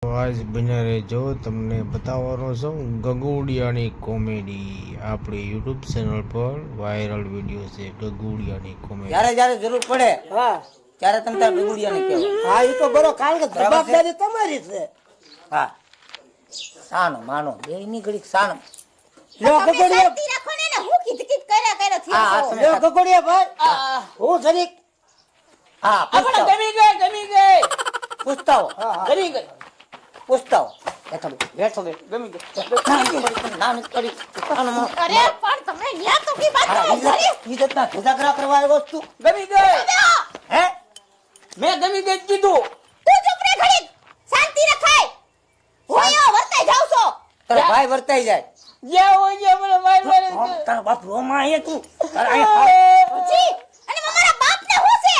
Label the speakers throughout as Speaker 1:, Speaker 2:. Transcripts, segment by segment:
Speaker 1: આજ બન્યા રહેજો તમને બતાવવાનો છું ગગુડિયાની કોમેડી આપણી યુટ્યુબ ચેનલ પર વાયરલ વિડીયો છે ગગુડિયાની કોમેડી
Speaker 2: જ્યારે જ્યારે જરૂર પડે
Speaker 3: હા
Speaker 2: ત્યારે તમે તાર ગગુડિયાને કહેવો.
Speaker 3: હા એ તો બરો કારણ કે જવાબદારી તમારી છે.
Speaker 2: હા સાનો માનો બે ની ઘડીક સાનો.
Speaker 3: લ્યો
Speaker 4: તમે
Speaker 3: ગગોડિયા
Speaker 4: શાંતિ રાખો ને એને હું કીધકીત કર્યા
Speaker 2: હા, હા,
Speaker 4: થયો
Speaker 2: તમે-
Speaker 3: લ્યો ગગોડિયા ભાઈ હું જરીક
Speaker 2: હા
Speaker 5: આપણે
Speaker 2: પૂછતાઓ
Speaker 5: ગમી ગઈ
Speaker 2: પૂછતાઓ
Speaker 3: હા હા
Speaker 5: ગમી ગઈ
Speaker 2: પૂછતાઓ બેઠો બે
Speaker 5: ગમી ગઈ
Speaker 2: ના નથી કરી સાનો માનો.
Speaker 4: અરે પણ તમે ન્યા તો કી વાત
Speaker 2: હા,
Speaker 4: કરો ઘરે
Speaker 2: ઇજ્જતના ધજાગરા કરવા આવ્યો છું તું?
Speaker 5: ગમી ગઈ
Speaker 2: હે
Speaker 5: મેં ગમી ગઈ જ કીધું.
Speaker 4: તું ચૂપ રે ઘડી શાંતિ રખાય હું અહીંયા વર્તાઈ જાઉં છો
Speaker 2: તારો ભાઈ વર્તાઈ જાય.
Speaker 5: જ્યાં હોય જ્યાં મને માર મારે
Speaker 2: હા, તારો બાપ રોમાં અહીંયા તું તારા અહીંયા
Speaker 4: જી અને મારા બાપને હું છે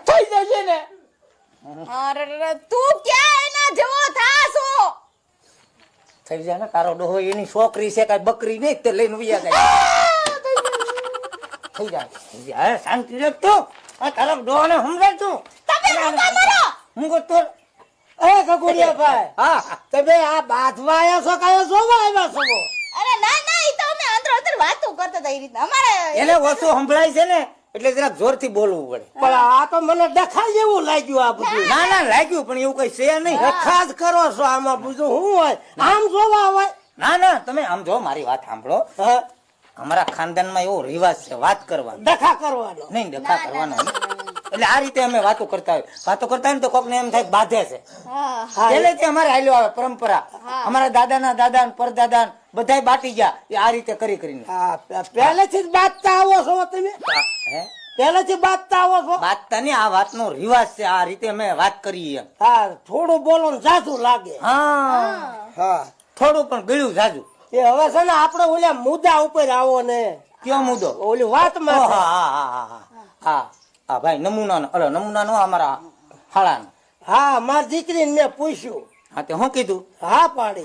Speaker 5: થઈ જશે ને.
Speaker 4: અરે તું ક્યાં એના જેવો થાસો
Speaker 2: થઈ જાય ને તારો ડોહો એની છોકરી છે કઈ બકરી નહીં તે લઈને વયા જાય થઈ જાય હે શાંતિ રાખ તું આ તારો ડોહો ને સમજાય તું
Speaker 4: તમે મુકા મરો
Speaker 2: હું કહું તો
Speaker 3: એ ગગોડિયા ભાઈ
Speaker 2: હા
Speaker 3: તમે આ બાંધવા આવ્યા છો કયો જોવા આવ્યા છો
Speaker 4: અરે ના ના ઈ તો અમે અંદરો અંદર વાતો કરતા હતા એ રીતના અમારે
Speaker 2: એને ઓછું સંભળાય છે ને એટલે જરાક જોરથી બોલવું પડે.
Speaker 3: પણ આ તો મને ડખા જેવું લાગ્યું આ બધું
Speaker 2: ના ના લાગ્યું પણ એવું કઈ છે નહીં.
Speaker 3: ડખા જ કરો છો આમાં બધું શું હોય આમ જોવા હોય
Speaker 2: ના ના તમે આમ જો મારી વાત સાંભળો.
Speaker 3: હા
Speaker 2: અમારા ખાનદાનમાં એવો રિવાજ છે વાત કરવાનો
Speaker 3: ડખા કરવાનો
Speaker 2: નહીં ડખા કરવાનો નહીં. એટલે આ રીતે અમે વાતો કરતા હોય ને તો કોકને એમ થાય કે બાધે છે.
Speaker 4: હા
Speaker 3: હા
Speaker 2: પહેલેથી અમારે હાલ્યો આવે પરંપરા. અમારા દાદાના દાદા ને પરદાદા ને બધાય બાટી ગયા એ આ રીતે કરી કરીને.
Speaker 3: હા પહેલેથી જ બાંધતા આવો છો તમે
Speaker 2: હે
Speaker 3: પહેલેથી બાંધતા આવો છો
Speaker 2: બાતતા ને આ વાતનો રિવાજ છે આ રીતે અમે વાત કરીએ એમ.
Speaker 3: હા થોડું બોલો ને જાજુ લાગે
Speaker 2: હા
Speaker 3: હા
Speaker 2: થોડું પણ ગળ્યું જાજુ.
Speaker 3: એ હવે છે ને આપણે ઓલા મુદ્દા ઉપર આવો ને
Speaker 2: કયો મુદ્દો?
Speaker 3: ઓલી વાતમાં
Speaker 2: ઓહ,
Speaker 3: છે.
Speaker 2: હા હા હા હા હા હા ભાઈ નમૂનાનો અમારા હાળાનો.
Speaker 3: હા મારી દીકરીને મેં પૂછ્યું
Speaker 2: હા તે હું કીધું?
Speaker 3: હા પાડી